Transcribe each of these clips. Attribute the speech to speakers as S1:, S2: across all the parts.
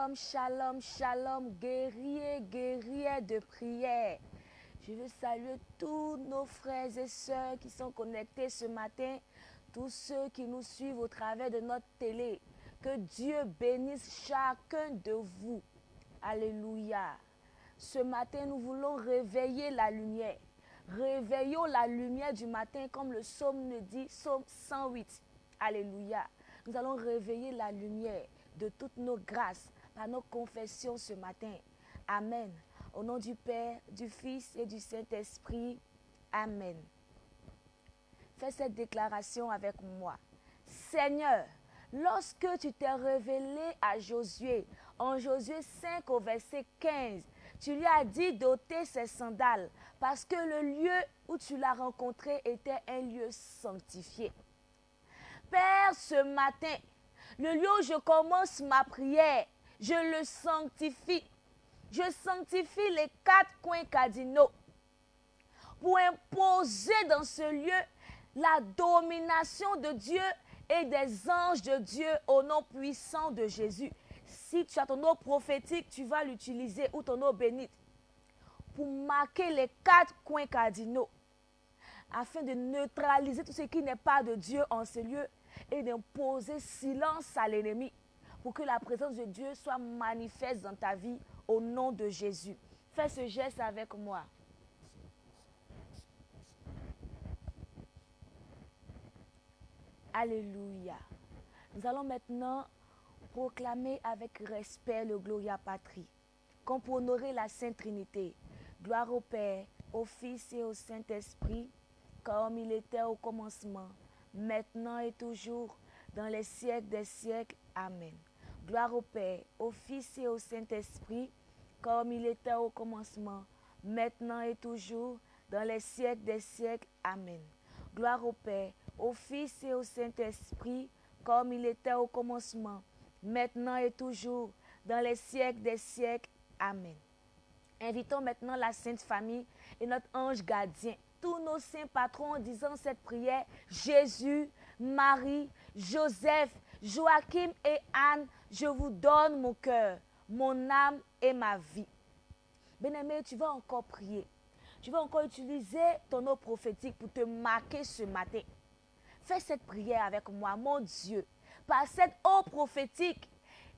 S1: Shalom, shalom, shalom, guerriers, guerrières de prière. Je veux saluer tous nos frères et sœurs qui sont connectés ce matin, tous ceux qui nous suivent au travers de notre télé. Que Dieu bénisse chacun de vous. Alléluia. Ce matin, nous voulons réveiller la lumière. Réveillons la lumière du matin comme le psaume le dit, psaume 108. Alléluia. Nous allons réveiller la lumière de toutes nos grâces par nos confessions ce matin. Amen. Au nom du Père, du Fils et du Saint-Esprit. Amen. Fais cette déclaration avec moi. Seigneur, lorsque tu t'es révélé à Josué, en Josué 5 au verset 15, tu lui as dit d'ôter ses sandales parce que le lieu où tu l'as rencontré était un lieu sanctifié. Père, ce matin, le lieu où je commence ma prière, je le sanctifie. Je sanctifie les 4 coins cardinaux pour imposer dans ce lieu la domination de Dieu et des anges de Dieu au nom puissant de Jésus. Si tu as ton eau prophétique, tu vas l'utiliser ou ton eau bénite pour marquer les 4 coins cardinaux afin de neutraliser tout ce qui n'est pas de Dieu en ce lieu et d'imposer silence à l'ennemi pour que la présence de Dieu soit manifeste dans ta vie au nom de Jésus. Fais ce geste avec moi. Alléluia. Nous allons maintenant proclamer avec respect le Gloria Patri, comme pour honorer la Sainte Trinité. Gloire au Père, au Fils et au Saint-Esprit, comme il était au commencement, maintenant et toujours, dans les siècles des siècles. Amen. Gloire au Père, au Fils et au Saint-Esprit, comme il était au commencement, maintenant et toujours, dans les siècles des siècles. Amen. Gloire au Père, au Fils et au Saint-Esprit, comme il était au commencement, maintenant et toujours, dans les siècles des siècles. Amen. Invitons maintenant la Sainte Famille et notre ange gardien, tous nos saints patrons en disant cette prière, Jésus, Marie, Joseph, Joachim et Anne, je vous donne mon cœur, mon âme et ma vie. Bien-aimé, tu vas encore prier. Tu vas encore utiliser ton eau prophétique pour te marquer ce matin. Fais cette prière avec moi, mon Dieu. Par cette eau prophétique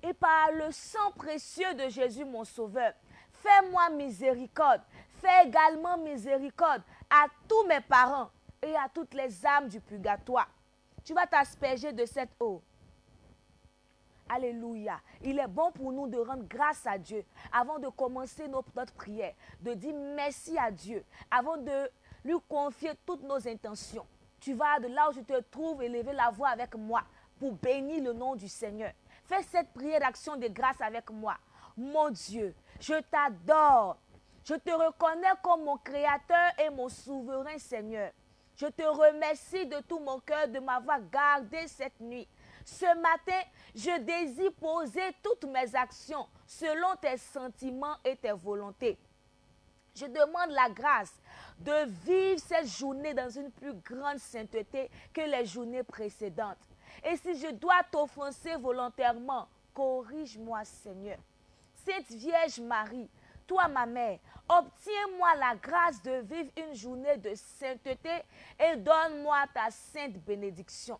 S1: et par le sang précieux de Jésus, mon Sauveur, fais-moi miséricorde. Fais également miséricorde à tous mes parents et à toutes les âmes du purgatoire. Tu vas t'asperger de cette eau. Alléluia. Il est bon pour nous de rendre grâce à Dieu avant de commencer notre prière, de dire merci à Dieu, avant de lui confier toutes nos intentions. Tu vas de là où tu te trouves élever la voix avec moi pour bénir le nom du Seigneur. Fais cette prière d'action de grâce avec moi. Mon Dieu, je t'adore. Je te reconnais comme mon Créateur et mon souverain Seigneur. Je te remercie de tout mon cœur de m'avoir gardé cette nuit. Ce matin, je désire poser toutes mes actions selon tes sentiments et tes volontés. Je demande la grâce de vivre cette journée dans une plus grande sainteté que les journées précédentes. Et si je dois t'offenser volontairement, corrige-moi, Seigneur. Sainte Vierge Marie, toi ma mère, obtiens-moi la grâce de vivre une journée de sainteté et donne-moi ta sainte bénédiction.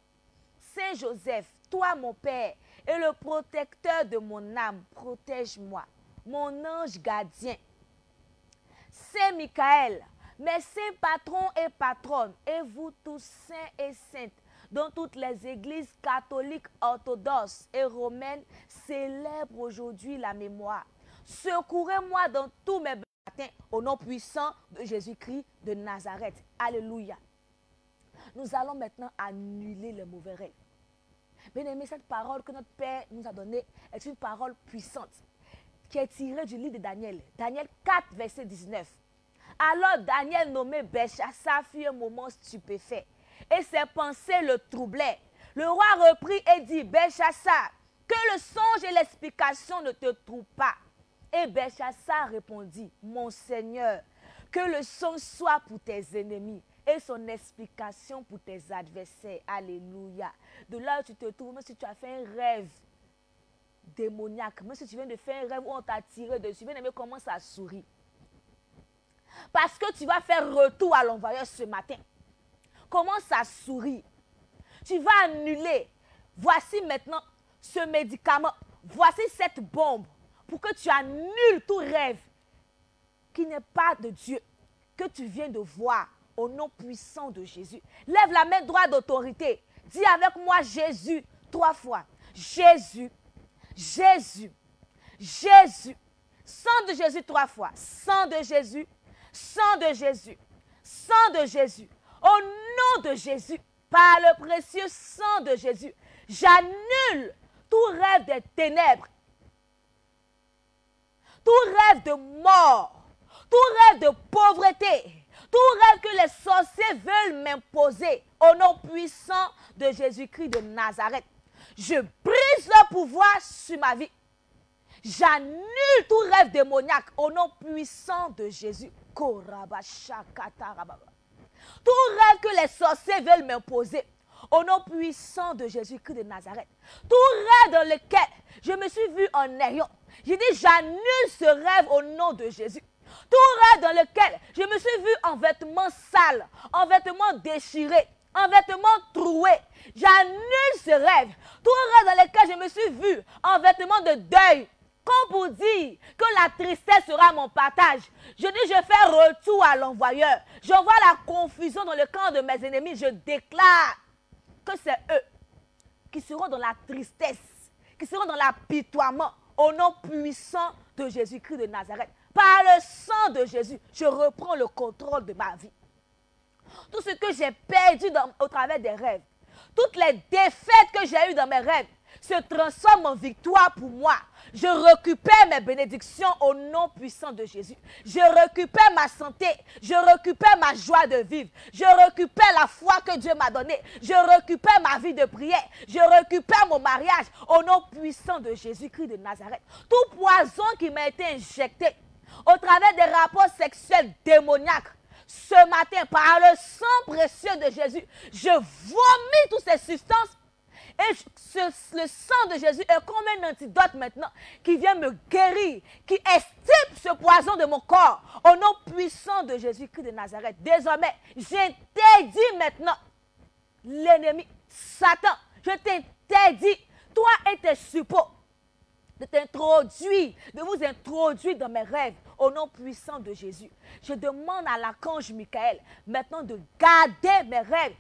S1: Saint Joseph, toi mon Père et le protecteur de mon âme, protège-moi, mon ange gardien. Saint Michael, mes saints patrons et patronnes, et vous tous saints et saintes, dont toutes les églises catholiques, orthodoxes et romaines célèbrent aujourd'hui la mémoire. Secourez-moi dans tous mes matins au nom puissant de Jésus-Christ de Nazareth. Alléluia. Nous allons maintenant annuler les mauvais rêves. Bien-aimé, cette parole que notre Père nous a donnée est une parole puissante qui est tirée du livre de Daniel. Daniel 4, verset 19. Alors Daniel, nommé Belchassar, fut un moment stupéfait et ses pensées le troublaient. Le roi reprit et dit, Belchassar, que le songe et l'explication ne te troublent pas. Et Belchassar répondit, mon Seigneur, que le songe soit pour tes ennemis et son explication pour tes adversaires. Alléluia. De là où tu te trouves, même si tu as fait un rêve démoniaque, même si tu viens de faire un rêve où on t'a tiré dessus, bien aimé, commence à sourire. Parce que tu vas faire retour à l'envoyeur ce matin. Commence à sourire. Tu vas annuler. Voici maintenant ce médicament. Voici cette bombe pour que tu annules tout rêve qui n'est pas de Dieu, que tu viens de voir au nom puissant de Jésus. Lève la main droite d'autorité. Dis avec moi Jésus 3 fois. Jésus, Jésus, Jésus. Sang de Jésus 3 fois. Sang de Jésus, sang de Jésus, sang de Jésus. Au nom de Jésus, par le précieux sang de Jésus, j'annule tout rêve des ténèbres, tout rêve de mort, tout rêve de pauvreté, tout rêve que les sorciers veulent m'imposer au nom puissant de Jésus-Christ de Nazareth. Je brise leur pouvoir sur ma vie. J'annule tout rêve démoniaque au nom puissant de Jésus. Tout rêve que les sorciers veulent m'imposer au nom puissant de Jésus-Christ de Nazareth. Tout rêve dans lequel je me suis vu en ayant. J'ai dit j'annule ce rêve au nom de Jésus. Tout rêve dans lequel je me suis vu en vêtements sales, en vêtements déchirés, en vêtements troués. J'annule ce rêve. Tout rêve dans lequel je me suis vu en vêtements de deuil. Comme pour dire que la tristesse sera mon partage. Je dis, je fais retour à l'envoyeur. J'envoie la confusion dans le camp de mes ennemis. Je déclare que c'est eux qui seront dans la tristesse, qui seront dans l'apitoiement au nom puissant de Jésus-Christ de Nazareth. Par le sang de Jésus, je reprends le contrôle de ma vie. Tout ce que j'ai perdu au travers des rêves, toutes les défaites que j'ai eues dans mes rêves, se transforme en victoire pour moi. Je récupère mes bénédictions au nom puissant de Jésus. Je récupère ma santé. Je récupère ma joie de vivre. Je récupère la foi que Dieu m'a donnée. Je récupère ma vie de prière. Je récupère mon mariage au nom puissant de Jésus-Christ de Nazareth. Tout poison qui m'a été injecté au travers des rapports sexuels démoniaques, ce matin, par le sang précieux de Jésus, je vomis toutes ces substances. Et le sang de Jésus est comme un antidote maintenant qui vient me guérir, qui extirpe ce poison de mon corps au nom puissant de Jésus-Christ de Nazareth. Désormais, j'interdis maintenant l'ennemi, Satan. Je t'interdis, toi et tes suppôts, de t'introduire, de vous introduire dans mes rêves au nom puissant de Jésus. Je demande à l'archange Michael maintenant de garder mes rêves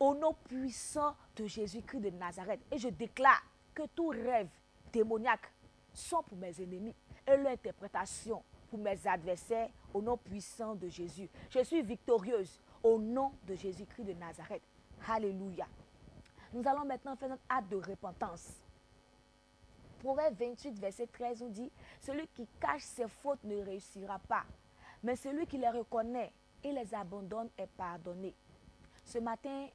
S1: au nom puissant de Jésus-Christ de Nazareth. Et je déclare que tout rêve démoniaque sont pour mes ennemis et leur interprétation pour mes adversaires au nom puissant de Jésus. Je suis victorieuse au nom de Jésus-Christ de Nazareth. Alléluia. Nous allons maintenant faire notre acte de repentance. Proverbe 28, verset 13 nous dit, celui qui cache ses fautes ne réussira pas, mais celui qui les reconnaît et les abandonne est pardonné. Ce matin,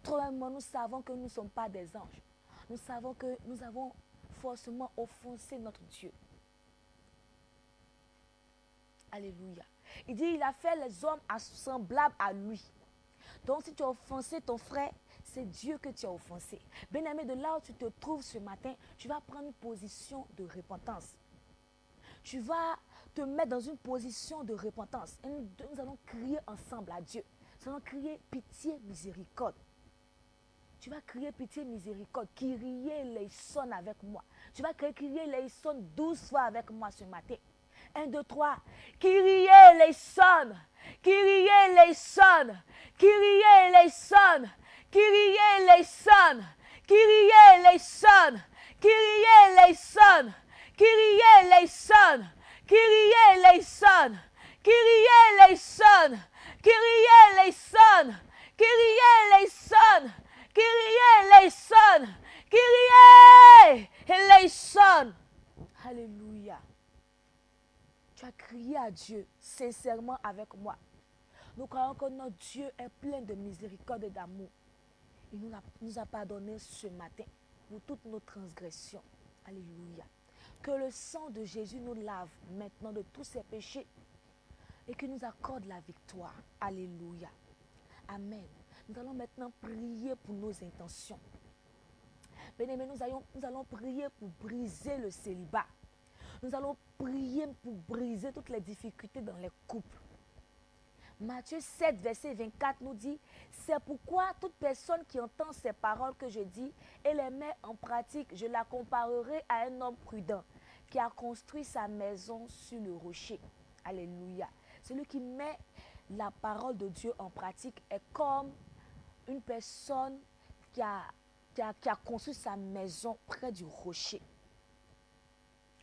S1: probablement, nous savons que nous ne sommes pas des anges. Nous savons que nous avons forcément offensé notre Dieu. Alléluia. Il dit, il a fait les hommes semblables à lui. Donc, si tu as offensé ton frère, c'est Dieu que tu as offensé. Bien-aimé, de là où tu te trouves ce matin, tu vas prendre une position de repentance. Tu vas te mettre dans une position de repentance. Et nous allons crier ensemble à Dieu. Nous allons crier pitié, miséricorde. Tu vas crier pitié, miséricorde. Kyrie eleison avec moi. Tu vas crier eleison 12 fois avec moi ce matin. 1, 2, 3. Kyrie eleison. Kyrie eleison. Kyrie eleison. Kyrie eleison. Kyrie eleison. Kyrie eleison. Kyrie eleison. Kyrie eleison. Kyrie eleison. Kyrie eleison. Kyrie eleison. Kyrie eleison. Kyrie eleison. Alléluia. Tu as crié à Dieu sincèrement avec moi. Nous croyons que notre Dieu est plein de miséricorde et d'amour. Il nous a pardonné ce matin pour toutes nos transgressions. Alléluia. Que le sang de Jésus nous lave maintenant de tous ses péchés et qu'il nous accorde la victoire. Alléluia. Amen. Nous allons maintenant prier pour nos intentions. Bien-aimés, nous allons prier pour briser le célibat. Nous allons prier pour briser toutes les difficultés dans les couples. Matthieu 7, verset 24 nous dit, c'est pourquoi toute personne qui entend ces paroles que je dis et les met en pratique, je la comparerai à un homme prudent qui a construit sa maison sur le rocher. Alléluia. Celui qui met la parole de Dieu en pratique est comme une personne qui a construit sa maison près du rocher.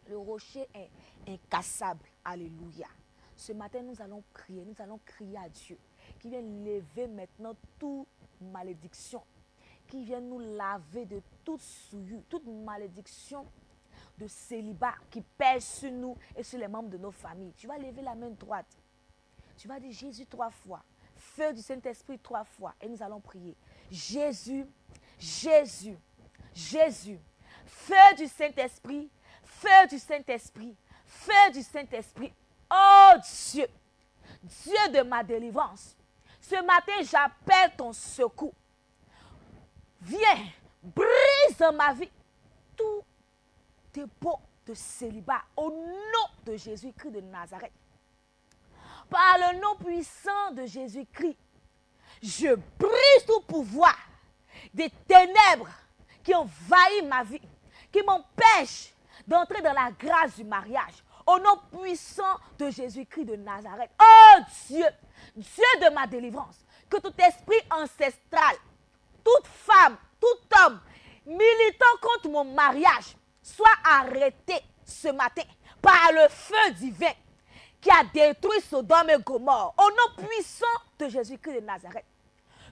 S1: Le rocher est incassable. Alléluia. Ce matin, nous allons crier à Dieu, qui vient lever maintenant toute malédiction, qui vient nous laver de toute souillure, toute malédiction de célibat qui pèse sur nous et sur les membres de nos familles. Tu vas lever la main droite. Tu vas dire Jésus 3 fois, feu du Saint-Esprit 3 fois, et nous allons prier. Jésus, Jésus, Jésus, feu du Saint-Esprit, feu du Saint-Esprit, feu du Saint-Esprit. Oh Dieu, Dieu de ma délivrance, ce matin j'appelle ton secours. Viens, brise dans ma vie tous tes baux de célibat au nom de Jésus-Christ de Nazareth. Par le nom puissant de Jésus-Christ, je brise tout pouvoir des ténèbres qui envahissent ma vie, qui m'empêchent d'entrer dans la grâce du mariage. Au nom puissant de Jésus-Christ de Nazareth. Oh Dieu, Dieu de ma délivrance, que tout esprit ancestral, toute femme, tout homme militant contre mon mariage soit arrêté ce matin par le feu divin qui a détruit Sodome et Gomorrhe. Au nom puissant de Jésus-Christ de Nazareth.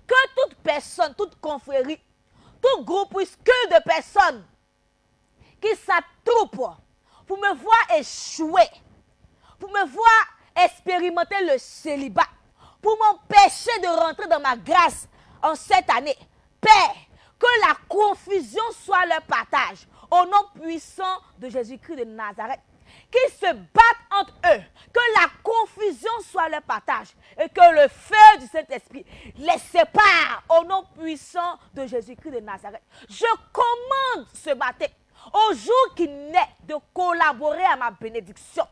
S1: Que toute personne, toute confrérie, tout groupuscule de personnes qui s'attroupent pour me voir échouer, pour me voir expérimenter le célibat, pour m'empêcher de rentrer dans ma grâce en cette année. Père, que la confusion soit leur partage, au nom puissant de Jésus-Christ de Nazareth. Qu'ils se battent entre eux, que la confusion soit leur partage, et que le feu du Saint-Esprit les sépare, au nom puissant de Jésus-Christ de Nazareth. Je commande ce matin, au jour qui naît, de collaborer à ma bénédiction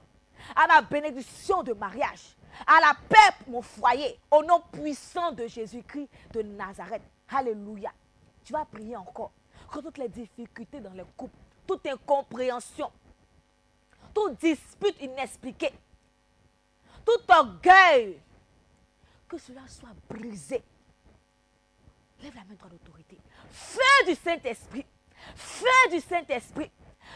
S1: de mariage, à la paix pour mon foyer, au nom puissant de Jésus-Christ de Nazareth. Alléluia. Tu vas prier encore. Que toutes les difficultés dans les couples, toute incompréhension, toute dispute inexpliquée, tout orgueil, que cela soit brisé. Lève la main droite d'autorité. Feu du Saint-Esprit. Feu du Saint-Esprit,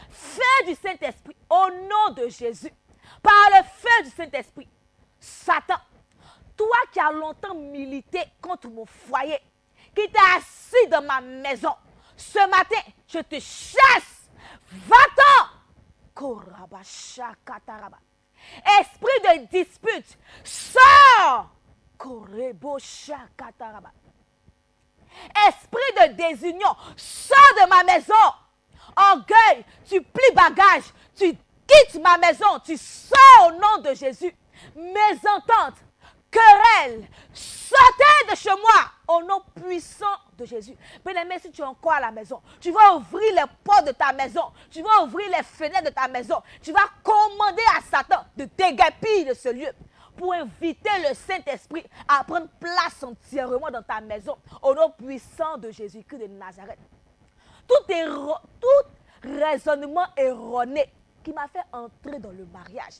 S1: feu du Saint-Esprit, au nom de Jésus, par le feu du Saint-Esprit. Satan, toi qui as longtemps milité contre mon foyer, qui t'es assis dans ma maison, ce matin, je te chasse. Va-t'en. Esprit de dispute, sors. Esprit de désunion, sors de ma maison. Orgueil, tu plies bagage, tu quittes ma maison, tu sors au nom de Jésus. Mésentente, querelle, sortez de chez moi au nom puissant de Jésus. Bien-aimé, si tu es encore à la maison, tu vas ouvrir les portes de ta maison, tu vas ouvrir les fenêtres de ta maison, tu vas commander à Satan de déguerpir de ce lieu, pour inviter le Saint-Esprit à prendre place entièrement dans ta maison, au nom puissant de Jésus-Christ de Nazareth. Tout raisonnement erroné qui m'a fait entrer dans le mariage,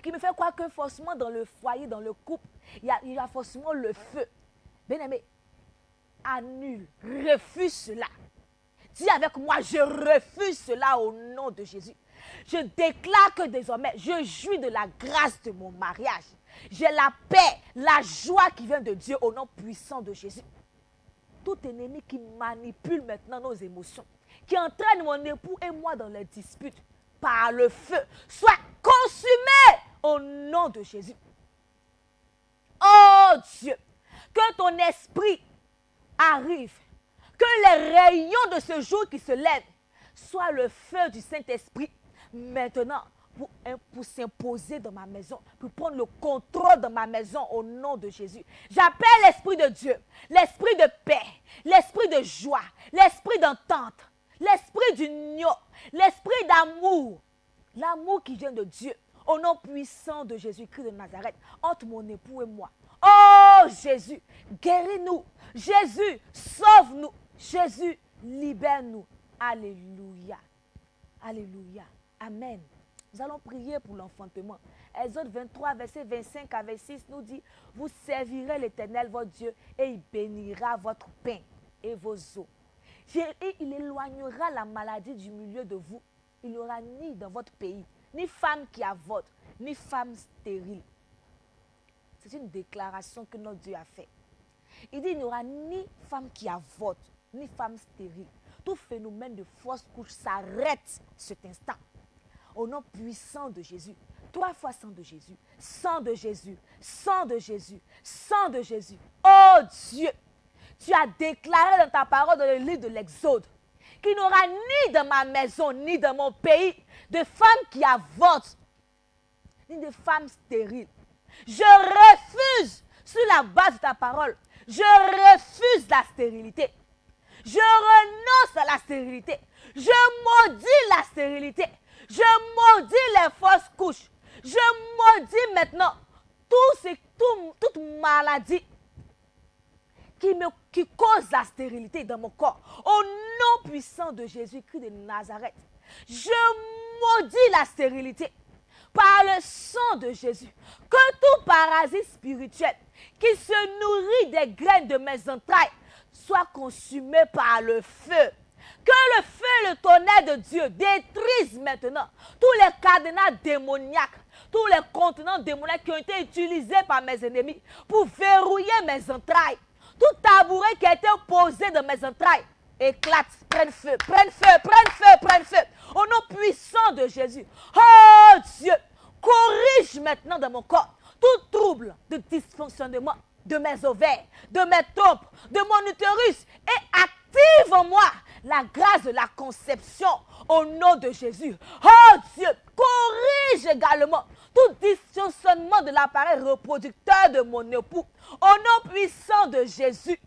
S1: qui me fait croire que forcément dans le foyer, dans le couple, il y a forcément le feu. Bien-aimé, annule, refuse cela. Dis avec moi, je refuse cela au nom de Jésus. Je déclare que désormais, je jouis de la grâce de mon mariage. J'ai la paix, la joie qui vient de Dieu au nom puissant de Jésus. Tout ennemi qui manipule maintenant nos émotions, qui entraîne mon époux et moi dans les disputes, par le feu, soit consumé au nom de Jésus. Oh Dieu, que ton esprit arrive, que les rayons de ce jour qui se lèvent soient le feu du Saint-Esprit maintenant pour s'imposer dans ma maison, pour prendre le contrôle de ma maison au nom de Jésus. J'appelle l'Esprit de Dieu, l'Esprit de paix, l'Esprit de joie, l'Esprit d'entente, l'Esprit d'union, l'Esprit d'amour, l'amour qui vient de Dieu, au nom puissant de Jésus-Christ de Nazareth, entre mon époux et moi. Oh Jésus, guéris-nous. Jésus, sauve-nous. Jésus, libère-nous. Alléluia. Alléluia. Amen. Nous allons prier pour l'enfantement. Exode 23, verset 25 à 26 nous dit, vous servirez l'Éternel, votre Dieu, et il bénira votre pain et vos eaux. Et il éloignera la maladie du milieu de vous. Il n'y aura ni dans votre pays, ni femme qui avorte, ni femme stérile. C'est une déclaration que notre Dieu a faite. Il dit, il n'y aura ni femme qui avorte, ni femme stérile. Tout phénomène de fausse couche s'arrête cet instant. Au nom puissant de Jésus. 3 fois sang de Jésus. Sang de Jésus. Sang de Jésus. Sang de Jésus. Oh Dieu, tu as déclaré dans ta parole dans le livre de l'Exode qu'il n'y aura ni dans ma maison, ni dans mon pays, de femmes qui avortent, ni de femmes stériles. Je refuse, sur la base de ta parole, je refuse la stérilité. Je renonce à la stérilité. Je maudis la stérilité. Je maudis les fausses couches. Je maudis maintenant toute maladie qui cause la stérilité dans mon corps. Au nom puissant de Jésus-Christ de Nazareth, je maudis la stérilité par le sang de Jésus. Que tout parasite spirituel qui se nourrit des graines de mes entrailles soit consumé par le feu. Que le feu et le tonnerre de Dieu détruisent maintenant tous les cadenas démoniaques, tous les contenants démoniaques qui ont été utilisés par mes ennemis pour verrouiller mes entrailles. Tout tabouret qui a été posé dans mes entrailles éclate, prenne feu, prenne feu, prenne feu, prenne feu. Au nom puissant de Jésus. Oh Dieu, corrige maintenant dans mon corps tout trouble de dysfonctionnement de mes ovaires, de mes trompes, de mon utérus et active en moi la grâce de la conception au nom de Jésus. Oh Dieu, corrige également tout dysfonctionnement de l'appareil reproducteur de mon époux au nom puissant de Jésus.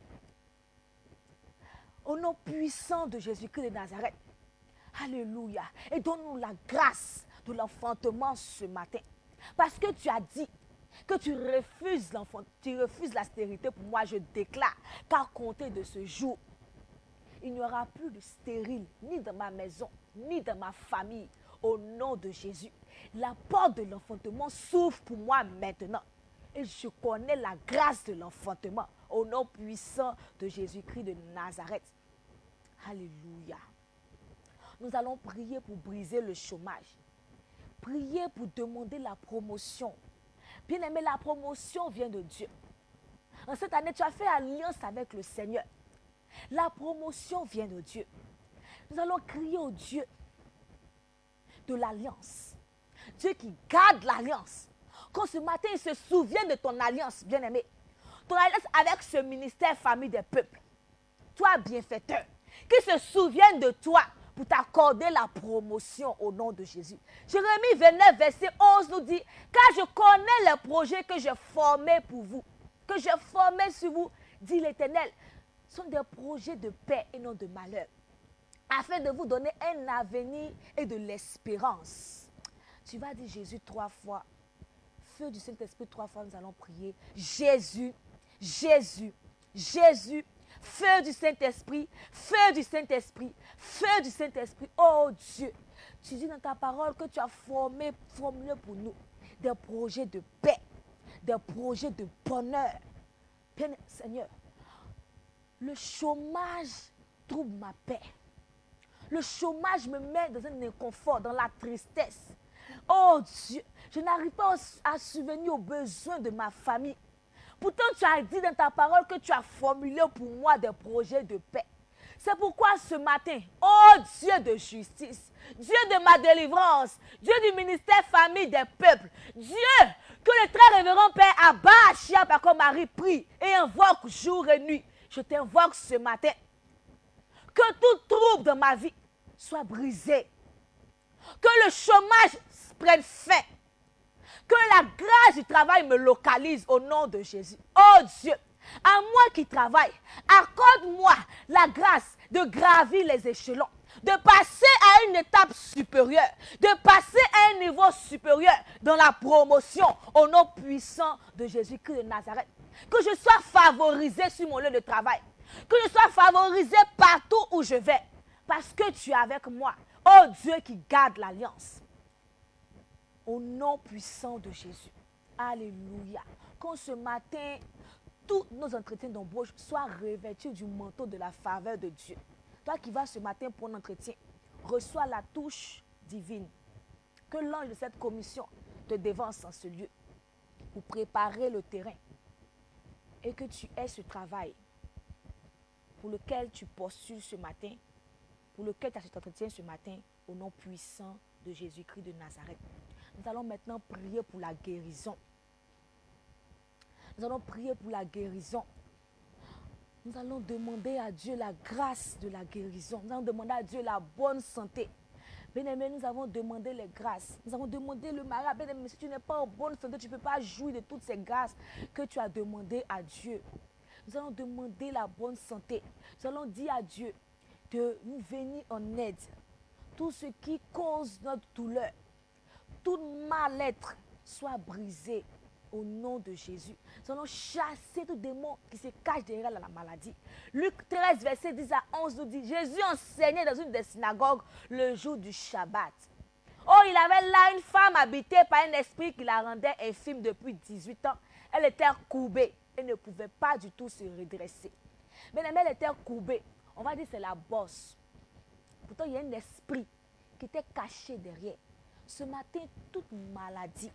S1: Au nom puissant de Jésus-Christ de Nazareth. Alléluia. Et donne-nous la grâce de l'enfantement ce matin. Parce que tu as dit que tu refuses la stérilité pour moi, je déclare qu'à compter de ce jour, il n'y aura plus de stérile, ni dans ma maison, ni dans ma famille, au nom de Jésus. La porte de l'enfantement s'ouvre pour moi maintenant. Et je connais la grâce de l'enfantement, au nom puissant de Jésus-Christ de Nazareth. Alléluia. Nous allons prier pour briser le chômage. Prier pour demander la promotion. Bien-aimé, la promotion vient de Dieu. En cette année, tu as fait alliance avec le Seigneur. La promotion vient de Dieu. Nous allons crier au Dieu de l'alliance. Dieu qui garde l'alliance. Quand ce matin, il se souvient de ton alliance, bien-aimé. Ton alliance avec ce ministère famille des peuples. Toi, bienfaiteur, qui se souvienne de toi pour t'accorder la promotion au nom de Jésus. Jérémie 29, verset 11 nous dit, car je connais les projets que j'ai formés pour vous, que j'ai formés sur vous, dit l'Éternel, sont des projets de paix et non de malheur, afin de vous donner un avenir et de l'espérance. Tu vas dire Jésus 3 fois, feu du Saint-Esprit 3 fois, nous allons prier. Jésus, Jésus, Jésus, feu du Saint-Esprit, feu du Saint-Esprit, feu du Saint-Esprit. Oh Dieu, tu dis dans ta parole que tu as formulé pour nous des projets de paix, des projets de bonheur. Bien, Seigneur, le chômage trouble ma paix. Le chômage me met dans un inconfort, dans la tristesse. Oh Dieu, je n'arrive pas à subvenir aux besoins de ma famille. Pourtant, tu as dit dans ta parole que tu as formulé pour moi des projets de paix. C'est pourquoi ce matin, oh Dieu de justice, Dieu de ma délivrance, Dieu du ministère famille des peuples, Dieu que le très révérend Père Abba Achia Paco Marie prie et invoque jour et nuit. Je t'invoque ce matin que tout trouble de ma vie soit brisé. Que le chômage prenne fin. Que la grâce du travail me localise au nom de Jésus. Oh Dieu, à moi qui travaille, accorde-moi la grâce de gravir les échelons, de passer à une étape supérieure, de passer à un niveau supérieur dans la promotion au nom puissant de Jésus-Christ de Nazareth. Que je sois favorisé sur mon lieu de travail, que je sois favorisé partout où je vais, parce que tu es avec moi. Oh Dieu qui garde l'alliance. Au nom puissant de Jésus. Alléluia. Quand ce matin, tous nos entretiens d'embauche soient revêtus du manteau de la faveur de Dieu. Toi qui vas ce matin pour un entretien, reçois la touche divine. Que l'ange de cette commission te dévance en ce lieu pour préparer le terrain. Et que tu aies ce travail pour lequel tu postules ce matin, pour lequel tu as cet entretien ce matin, au nom puissant de Jésus-Christ de Nazareth. Nous allons maintenant prier pour la guérison. Nous allons prier pour la guérison. Nous allons demander à Dieu la grâce de la guérison. Nous allons demander à Dieu la bonne santé. Bien-aimés, nous avons demandé les grâces. Nous avons demandé le mariage. Bien-aimé, si tu n'es pas en bonne santé, tu ne peux pas jouir de toutes ces grâces que tu as demandées à Dieu. Nous allons demander la bonne santé. Nous allons dire à Dieu de nous venir en aide. Tout ce qui cause notre douleur, tout mal-être soit brisé au nom de Jésus. Nous allons chasser tout démon qui se cache derrière la maladie. Luc 13, verset 10 à 11 nous dit, Jésus enseignait dans une des synagogues le jour du Shabbat. Oh, il avait là une femme habitée par un esprit qui la rendait infime depuis 18 ans. Elle était courbée et ne pouvait pas du tout se redresser. Mais elle était courbée. On va dire que c'est la bosse. Pourtant, il y a un esprit qui était caché derrière. Ce matin, toute maladie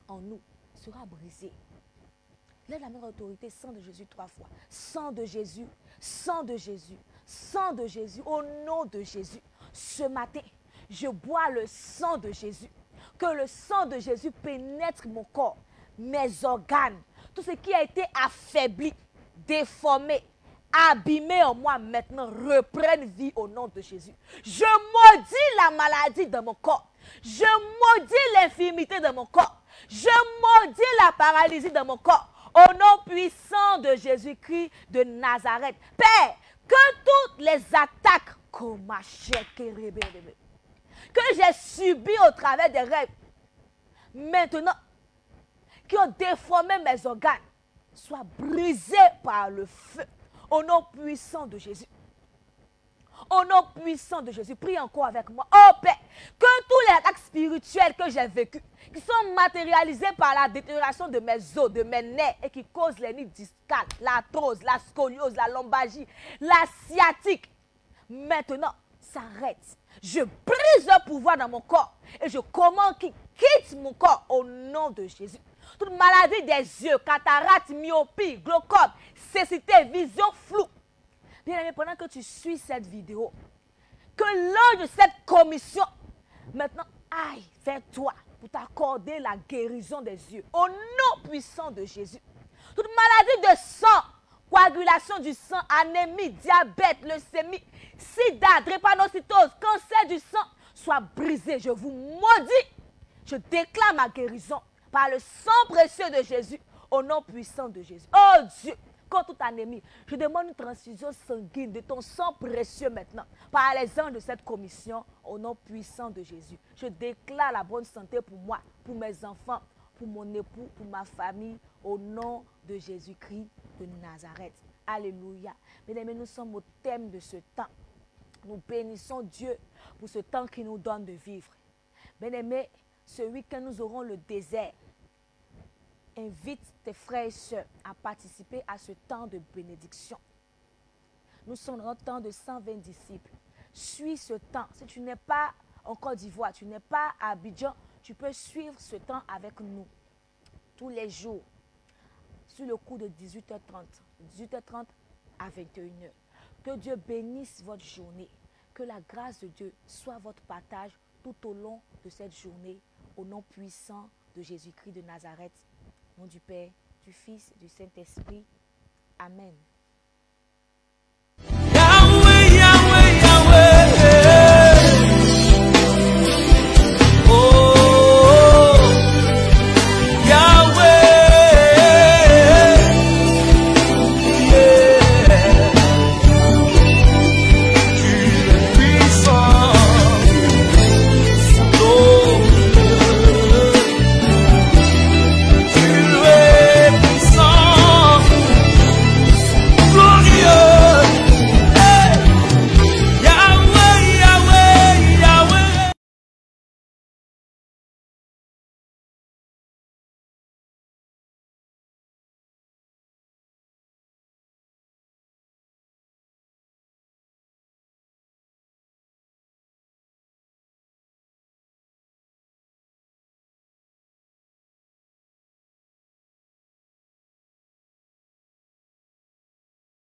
S1: en nous sera brisée. Lève la main d'autorité, sang de Jésus 3 fois. Sang de Jésus, sang de Jésus, sang de Jésus, au nom de Jésus. Ce matin, je bois le sang de Jésus. Que le sang de Jésus pénètre mon corps, mes organes, tout ce qui a été affaibli, déformé, abîmé en moi maintenant, reprenne vie au nom de Jésus. Je maudis la maladie dans mon corps. Je maudis l'infirmité de mon corps. Je maudis la paralysie de mon corps. Au nom puissant de Jésus-Christ de Nazareth. Père, que toutes les attaques que j'ai subies au travers des rêves, maintenant, qui ont déformé mes organes, soient brisées par le feu. Au nom puissant de Jésus. Au nom puissant de Jésus, prie encore avec moi. Oh Père, que tous les attaques spirituelles que j'ai vécues, qui sont matérialisées par la détérioration de mes os, de mes nerfs, et qui causent les nids discales, l'arthrose, la scoliose, la lombalgie, la sciatique, maintenant, s'arrête. Je brise le pouvoir dans mon corps et je commande qu'il quitte mon corps au nom de Jésus. Toute maladie des yeux, cataracte, myopie, glaucome, cécité, vision floue. Bien-aimé, pendant que tu suis cette vidéo, que l'ange de cette commission, maintenant, aille vers toi pour t'accorder la guérison des yeux. Au nom puissant de Jésus. Toute maladie de sang, coagulation du sang, anémie, diabète, leucémie, sida, drépanocytose, cancer du sang, soit brisée. Je vous maudis. Je déclare ma guérison par le sang précieux de Jésus, au nom puissant de Jésus. Oh Dieu, contre toute anémie, je demande une transfusion sanguine de ton sang précieux maintenant, par les anges de cette commission, au nom puissant de Jésus. Je déclare la bonne santé pour moi, pour mes enfants, pour mon époux, pour ma famille, au nom de Jésus-Christ de Nazareth. Alléluia. Bien-aimés, nous sommes au thème de ce temps. Nous bénissons Dieu pour ce temps qu'il nous donne de vivre. Bien-aimés, ce week-end, nous aurons le désert. Invite tes frères et sœurs à participer à ce temps de bénédiction. Nous sommes dans un temps de 120 disciples. Suis ce temps. Si tu n'es pas en Côte d'Ivoire, tu n'es pas à Abidjan, tu peux suivre ce temps avec nous tous les jours sur le coup de 18h30. 18h30 à 21h. Que Dieu bénisse votre journée. Que la grâce de Dieu soit votre partage tout au long de cette journée. Au nom puissant de Jésus-Christ de Nazareth. Au nom du Père, du Fils et du Saint-Esprit. Amen.